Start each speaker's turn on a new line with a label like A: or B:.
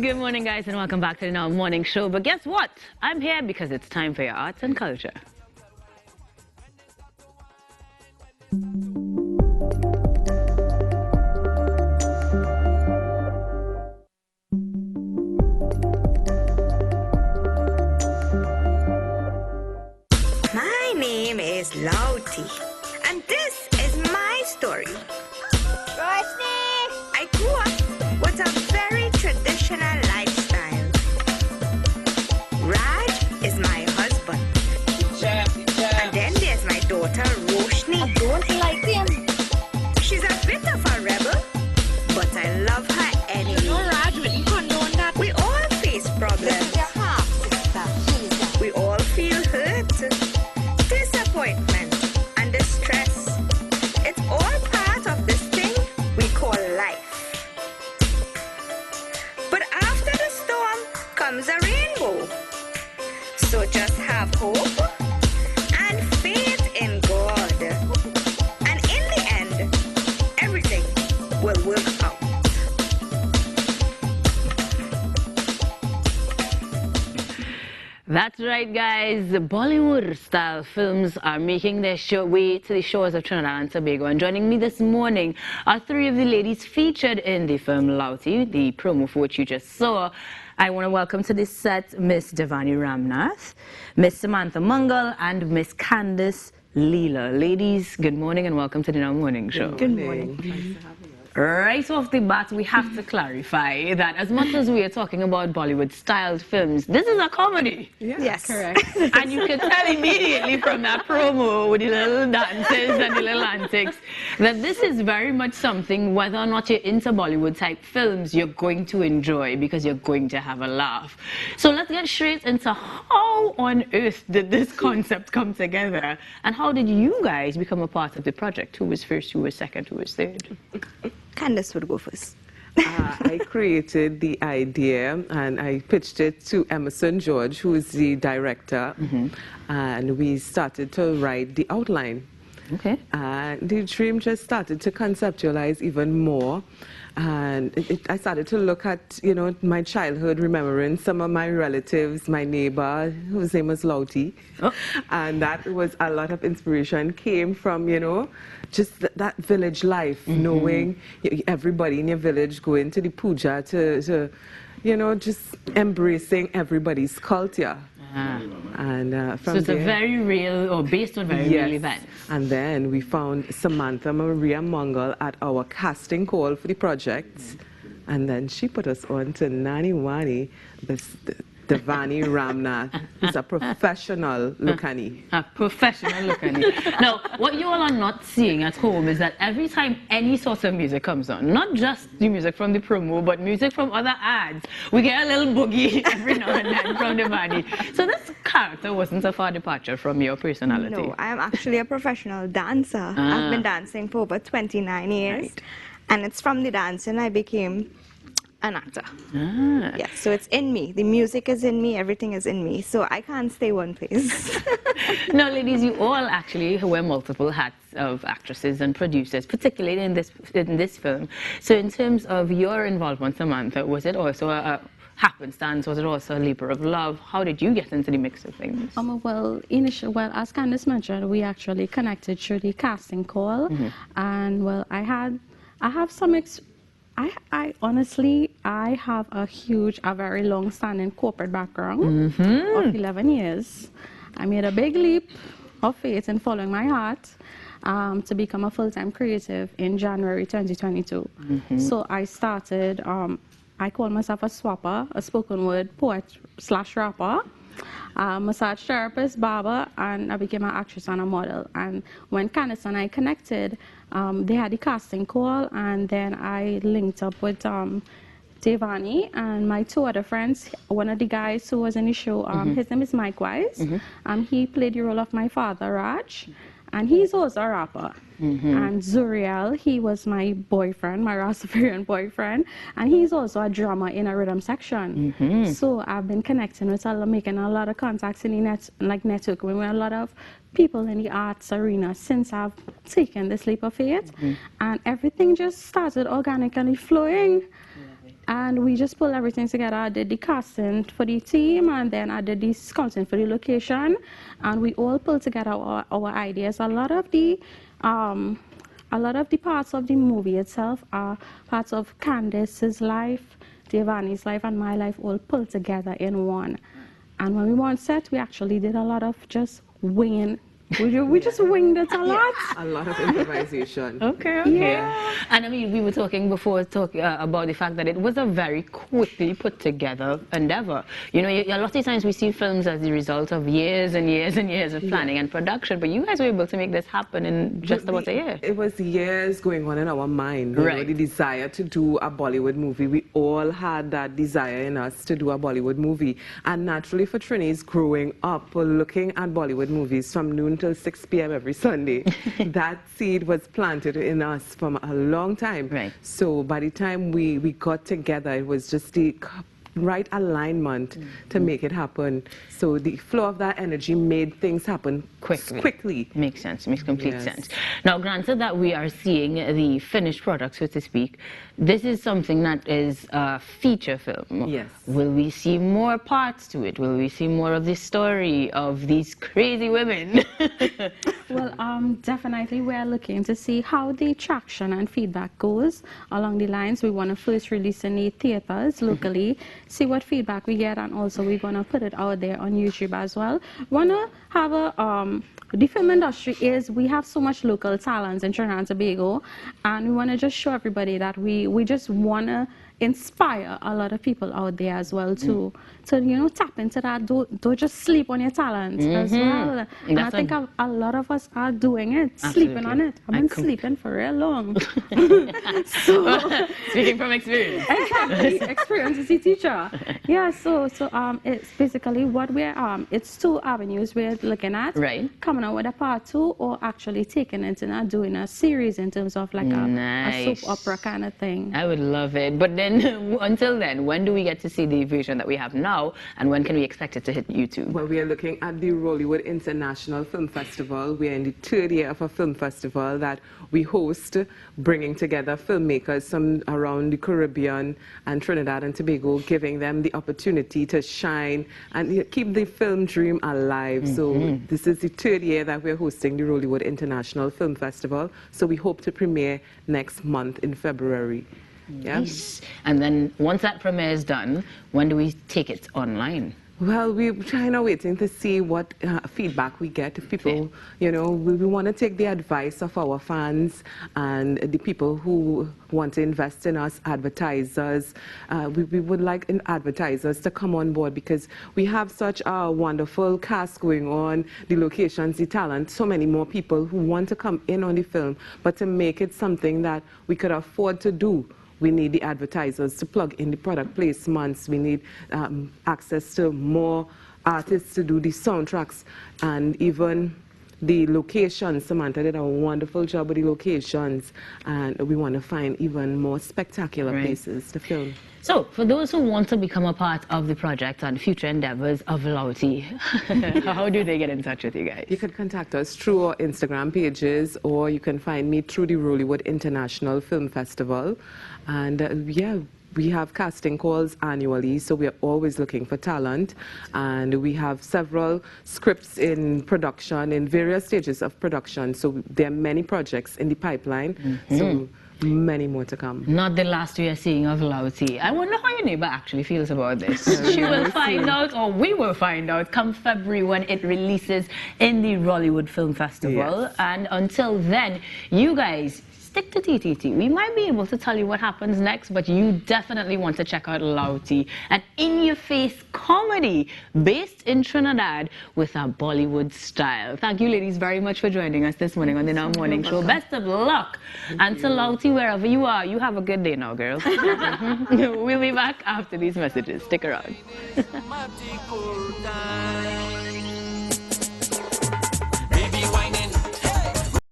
A: Good morning, guys, and welcome back to the Now Morning Show. But guess what? I'm here because it's time for your arts and culture.
B: My name is Louti, and this is my story. I grew up with a very traditional lifestyle. Raj is my husband. And then there's my daughter, Roshni.
C: I don't like him.
B: She's a bit of a rebel, but I love her anyway.
C: No, Raj, will you condone that?
B: We all face problems.
C: This is your half sister. Jesus.
B: We all feel hurt, disappointment, and distress. It's all part of this thing we call life. But after the storm comes a rainbow. So just have hope and faith in God. And in the end, everything will work out.
A: That's right, guys. Bollywood-style films are making their way to the shores of Trinidad and Tobago. And joining me this morning are three of the ladies featured in the film Louti, the promo for which you just saw. I want to welcome to this set Miss Devani Ramnath, Miss Samantha Mungal, and Miss Candice Lela. Ladies, good morning and welcome to the Now Morning Show.
C: Good morning. Thanks for having us.
A: Right off the bat, we have to clarify that as much as we are talking about Bollywood-styled films, this is a comedy.
C: Yeah,
B: Yes.
C: correct.
A: And you can tell immediately from that promo with the little dances and the little antics that this is very much something, whether or not you're into Bollywood-type films, you're going to enjoy because you're going to have a laugh. So let's get straight into how on earth did this concept come together and how did you guys become a part of the project? Who was first, who was second, who was third?
B: Candice would go first.
D: I created the idea and I pitched it to Emerson George, who is the director, and we started to write the outline.
A: Okay.
D: And the dream just started to conceptualize even more. And I started to look at, you know, my childhood, remembering some of my relatives, my neighbor, whose name was Louti.
A: Oh.
D: And that was a lot of inspiration came from, you know, just that village life, knowing everybody in your village going to the puja to you know, just embracing everybody's culture. And from
A: So it's
D: there,
A: a very real, or based on very real events.
D: and then we found Samantha Mungal at our casting call for the project. And then she put us on to Nani Wani, Devani Ramnath, who's a professional Lucani.
A: A professional look at it. Now, what you all are not seeing at home is that every time any sort of music comes on, not just the music from the promo, but music from other ads, we get a little boogie every now and then from Devani. So this character wasn't a far departure from your personality.
E: No, I am actually a professional dancer. I've been dancing for over 29 years.
A: Right.
E: And it's from the dancing I became an actor.
A: Ah.
E: Yes, so it's in me. The music is in me, everything is in me. So I can't stay one place.
A: Now, ladies, you all actually wear multiple hats of actresses and producers, particularly in this film. So in terms of your involvement, Samantha, was it also a happenstance? Was it also a labor of love? How did you get into the mix of things?
F: Well, as Candice mentioned, we actually connected through the casting call, and well, I have some I honestly, I have a very long-standing corporate background of 11 years. I made a big leap of faith in following my heart to become a full-time creative in January 2022. So I started, I call myself a swapper, a spoken word poet / rapper, massage therapist, barber, and I became an actress and a model. And when Candice and I connected, they had the casting call, and then I linked up with Devani and my two other friends. One of the guys who was in the show, his name is Mike Wise. He played the role of my father, Raj, and he's also a rapper. And Zuriel, he was my boyfriend, my Rastafarian boyfriend, and he's also a drummer in a rhythm section. So I've been connecting with making a lot of contacts in the networking with a lot of people in the arts arena since I've taken this leap of faith, and everything just started organically flowing. And we just pulled everything together. I did the casting for the team, and then I did the scouting for the location, and we all pulled together our ideas. A lot of the parts of the movie itself are parts of Candice's life, Devani's life, and my life all pulled together in one. And when we were on set, we actually did a lot of just winging. We just winged it a lot.
D: A lot of improvisation.
A: Okay.
F: Yeah.
A: And I mean, we were talking before about the fact that it was a very quickly put together endeavor. You know, a lot of times we see films as the result of years and years and years of planning and production, but you guys were able to make this happen in just about a year.
D: It was years going on in our mind. You know, the desire to do a Bollywood movie. We all had that desire in us to do a Bollywood movie. And naturally for Trini's growing up, looking at Bollywood movies from noon till 6 p.m. every Sunday, that seed was planted in us from a long time.
A: Right.
D: So by the time we got together, it was just the right alignment to make it happen. So the flow of that energy made things happen quickly.
A: Makes sense. Makes complete sense. Now, granted that we are seeing the finished product, so to speak, this is something that is a feature film.
D: Yes.
A: Will we see more parts to it? Will we see more of the story of these crazy women?
F: Well, definitely we're looking to see how the traction and feedback goes along the lines. We want to first release in the theaters locally, see what feedback we get, and also we're going to put it out there on YouTube as well. Want to have a the film industry we have so much local talent in Trinidad and Tobago, and we want to just show everybody that we just want to inspire a lot of people out there as well to you know, tap into that. Don't just sleep on your talent as well. And I think a lot of us are doing it, sleeping on it. I've been sleeping for real long. So,
A: speaking from experience.
F: Exactly, experience is the teacher. Yeah, so it's basically what we're it's 2 avenues we're looking at.
A: Right.
F: Coming out with a part 2, or actually taking it and doing a series in terms of like a soap opera kind of thing.
A: I would love it. But then, until then, when do we get to see the version that we have now, and when can we expect it to hit YouTube?
D: Well, we are looking at the Bollywood International Film Festival. We are in the 3rd year of a film festival that we host, bringing together filmmakers from around the Caribbean and Trinidad and Tobago, giving them the opportunity to shine and keep the film dream alive. So this is the 3rd year that we're hosting the Bollywood International Film Festival. So we hope to premiere next month in February.
A: Yes. And then once that premiere is done, when do we take it online?
D: Well, we're trying to waiting to see what feedback we get. If people, you know, we want to take the advice of our fans and the people who want to invest in us, advertisers. We would like advertisers to come on board because we have such a wonderful cast going on, the locations, the talent, so many more people who want to come in on the film, but to make it something that we could afford to do, we need the advertisers to plug in the product placements. We need access to more artists to do the soundtracks, and even the locations. Samantha did a wonderful job with the locations, and we want to find even more spectacular places to film.
A: So, for those who want to become a part of the project and future endeavors of Louti, how do they get in touch with you guys?
D: You can contact us through our Instagram pages, or you can find me through the Bollywood International Film Festival. And yeah, we have casting calls annually, so we are always looking for talent. And we have several scripts in production, in various stages of production. So there are many projects in the pipeline. So many more to come.
A: Not the last we are seeing of Louti. I wonder how your neighbor actually feels about this. She will find out, or we will find out, come February when it releases in the Bollywood Film Festival.
D: Yes.
A: And until then, you guys, stick to TTT. We might be able to tell you what happens next, but you definitely want to check out Louti, an in-your-face comedy based in Trinidad with a Bollywood style. Thank you, ladies, very much for joining us this morning on the Now Morning Show. Best of luck. And to Louti, wherever you are, you have a good day now, girl. We'll be back after these messages. Stick around.